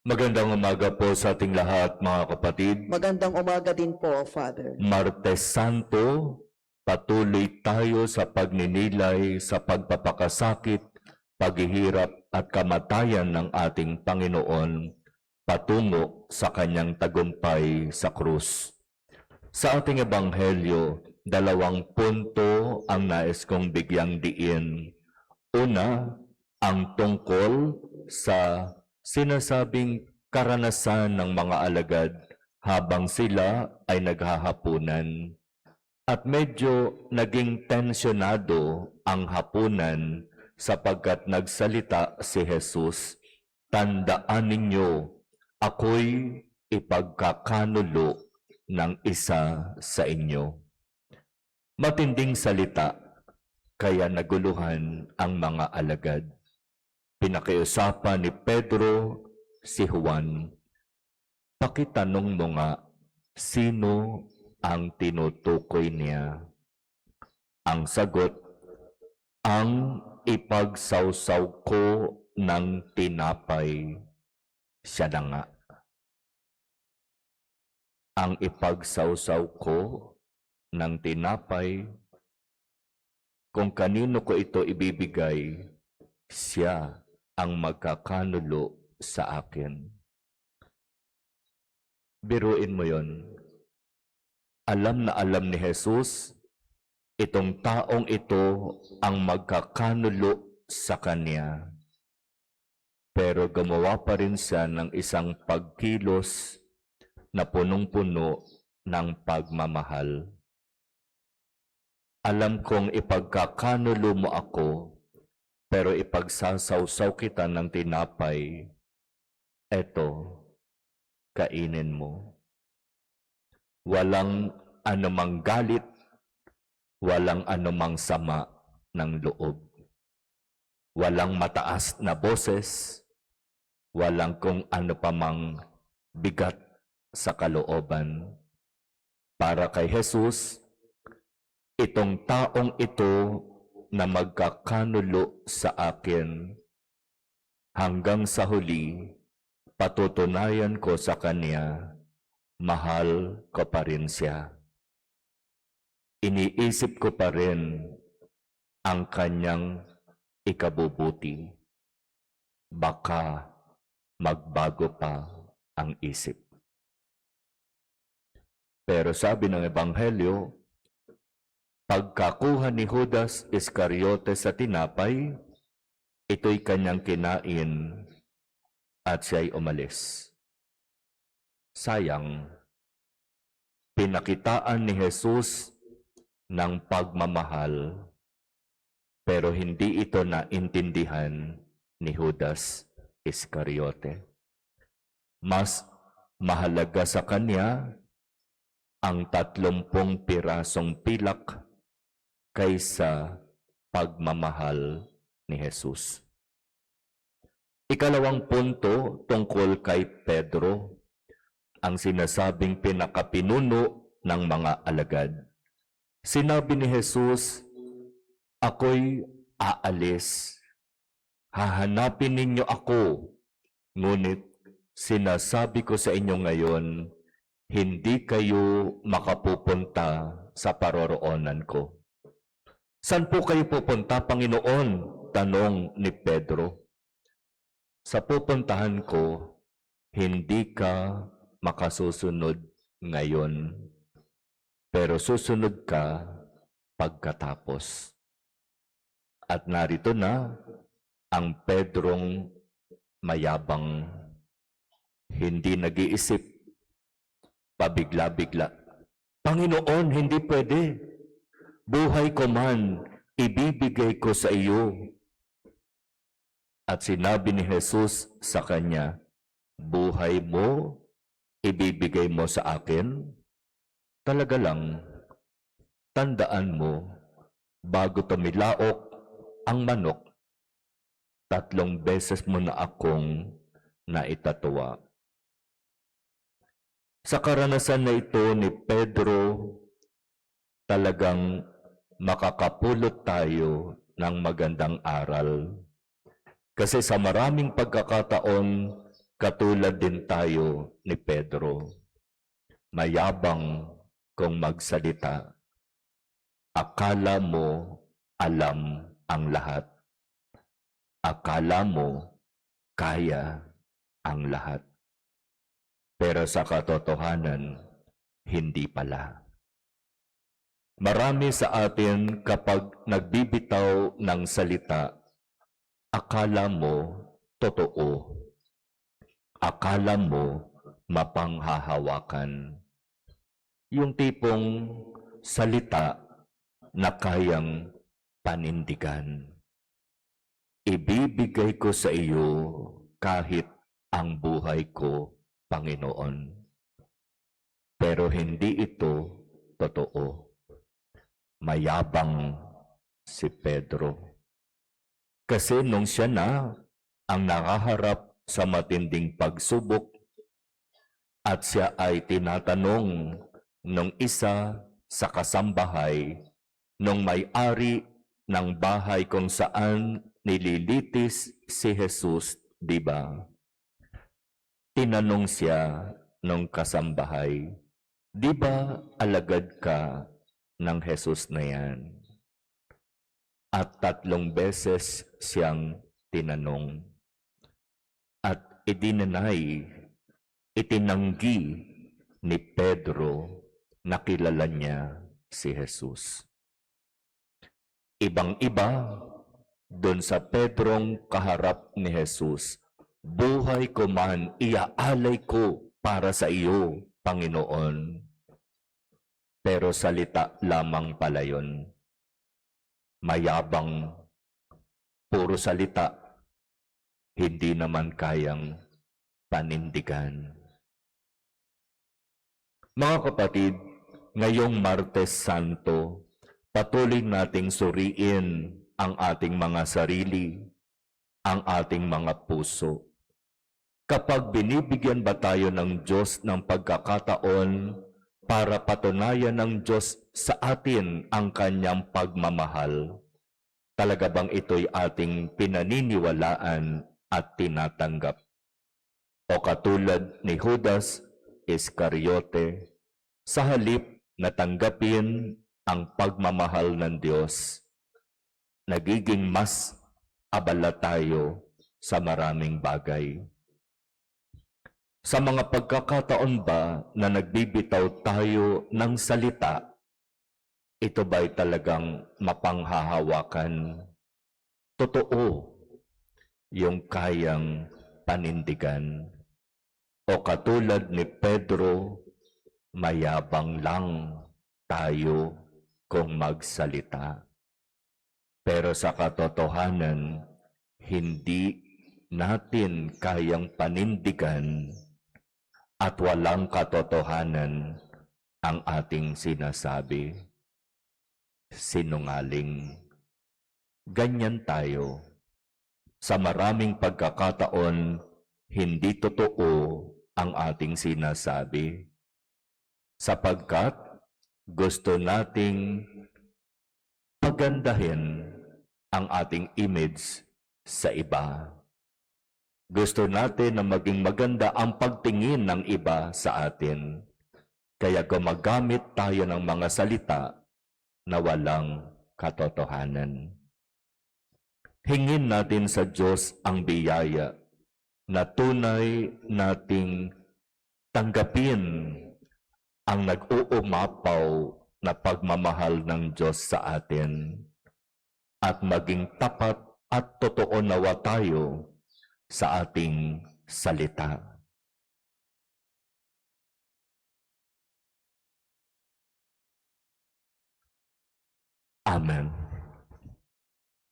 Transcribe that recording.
Magandang umaga po sa ating lahat, mga kapatid. Magandang umaga din po, Father. Martes Santo, patuloy tayo sa pagninilay sa pagpapakasakit, paghihirap at kamatayan ng ating Panginoon patungo sa kanyang tagumpay sa krus. Sa ating ebanghelyo, 2 punto ang nais kong bigyang diin. Una, ang tungkol sa sinasabing karanasan ng mga alagad habang sila ay naghahapunan. At medyo naging tensyonado ang hapunan sapagkat nagsalita si Jesus, "Tandaan ninyo, ako'y ipagkakanulo ng isa sa inyo." Matinding salita, kaya naguluhan ang mga alagad. Pinakiusapan ni Pedro si Juan, "Pakitanong mo nga, sino ang tinutukoy niya?" Ang sagot, "Ang ipagsawsaw ko ng tinapay, siya na nga." Ang ipagsawsaw ko ng tinapay, kung kanino ko ito ibibigay, siya ang magkakanulo sa akin. Biruin mo yon. Alam na alam ni Jesus, itong taong ito ang magkakanulo sa kanya. Pero gumawa pa rin siya ng isang pagkilos na punong-puno ng pagmamahal. Alam kong ipagkakanulo mo ako, pero ipagsasawsaw kita ng tinapay, eto, kainin mo. Walang anumang galit, walang anumang sama ng loob. Walang mataas na boses, walang kung ano pa mang bigat sa kalooban. Para kay Jesus, itong taong ito na magkakanulo sa akin, hanggang sa huli, patutunayan ko sa kanya, mahal ko pa rin siya. Iniisip ko pa rin ang kanyang ikabubuti. Baka magbago pa ang isip. Pero sabi ng Ebanghelyo, pagkakuha ni Judas Iscariote sa tinapay, ito'y kanyang kinain at siya'y umalis. Sayang, pinakitaan ni Jesus ng pagmamahal, pero hindi ito naintindihan ni Judas Iscariote. Mas mahalaga sa kanya ang 30 pirasong pilak kaysa pagmamahal ni Jesus. Ikalawang punto tungkol kay Pedro, ang sinasabing pinakapinuno ng mga alagad. Sinabi ni Jesus, "Ako'y aalis. Hahanapin ninyo ako. Ngunit sinasabi ko sa inyo ngayon, hindi kayo makapupunta sa paroroonan ko." "Saan po kayo pupunta, Panginoon?" tanong ni Pedro. "Sa pupuntahan ko, hindi ka makasusunod ngayon, pero susunod ka pagkatapos." At narito na ang Pedrong mayabang, hindi nag-iisip, pabigla-bigla. "Panginoon, hindi pwede. Buhay ko man, ibibigay ko sa iyo." At sinabi ni Jesus sa kanya, "Buhay mo, ibibigay mo sa akin? Talaga lang, tandaan mo, bago tumilaok ang manok, 3 beses mo na akong naitatuwa." Sa karanasan na ito ni Pedro, talagang makakapulot tayo ng magandang aral. Kasi sa maraming pagkakataon, katulad din tayo ni Pedro. Mayabang kung magsalita. Akala mo alam ang lahat. Akala mo kaya ang lahat. Pero sa katotohanan, hindi pala. Marami sa atin kapag nagbibitaw ng salita, akala mo totoo. Akala mo mapanghahawakan. Yung tipong salita na kayang panindigan. Ibibigay ko sa iyo kahit ang buhay ko, Panginoon. Pero hindi ito totoo. Mayabang si Pedro. Kasi nung siya na ang nakaharap sa matinding pagsubok at siya ay tinatanong nung isa sa kasambahay, nung may-ari ng bahay kung saan nililitis si Jesus, di ba? Tinanong siya nung kasambahay, di ba alagad ka ng Jesus na yan? At 3 beses siyang tinanong. At itinanggi ni Pedro na kilala niya si Jesus. Ibang-iba doon sa Pedrong kaharap ni Jesus, buhay ko man iaalay ko para sa iyo, Panginoon. Pero salita lamang pala yun. Mayabang, puro salita, hindi naman kayang panindigan. Mga kapatid, ngayong Martes Santo, patuloy nating suriin ang ating mga sarili, ang ating mga puso. Kapag binibigyan ba tayo ng Diyos ng pagkakataon para patunayan ng Diyos sa atin ang kanyang pagmamahal, talaga bang ito'y ating pinaniniwalaan at tinatanggap? O katulad ni Judas Iscariote, sa halip na tanggapin ang pagmamahal ng Diyos, nagiging mas abala tayo sa maraming bagay. Sa mga pagkakataon ba na nagbibitaw tayo ng salita, ito ba'y talagang mapanghahawakan? Totoo yung kayang panindigan. O katulad ni Pedro, mayabang lang tayo kung magsalita. Pero sa katotohanan, hindi natin kayang panindigan at walang katotohanan ang ating sinasabi. Sinungaling. Ganyan tayo. Sa maraming pagkakataon, hindi totoo ang ating sinasabi. Sapagkat gusto nating pagandahin ang ating image sa iba. Gusto natin na maging maganda ang pagtingin ng iba sa atin. Kaya gumagamit tayo ng mga salita na walang katotohanan. Hingin natin sa Diyos ang biyaya na tunay nating tanggapin ang nag-uumapaw na pagmamahal ng Diyos sa atin at maging tapat at totoo nawa tayo sa ating salita. Amen.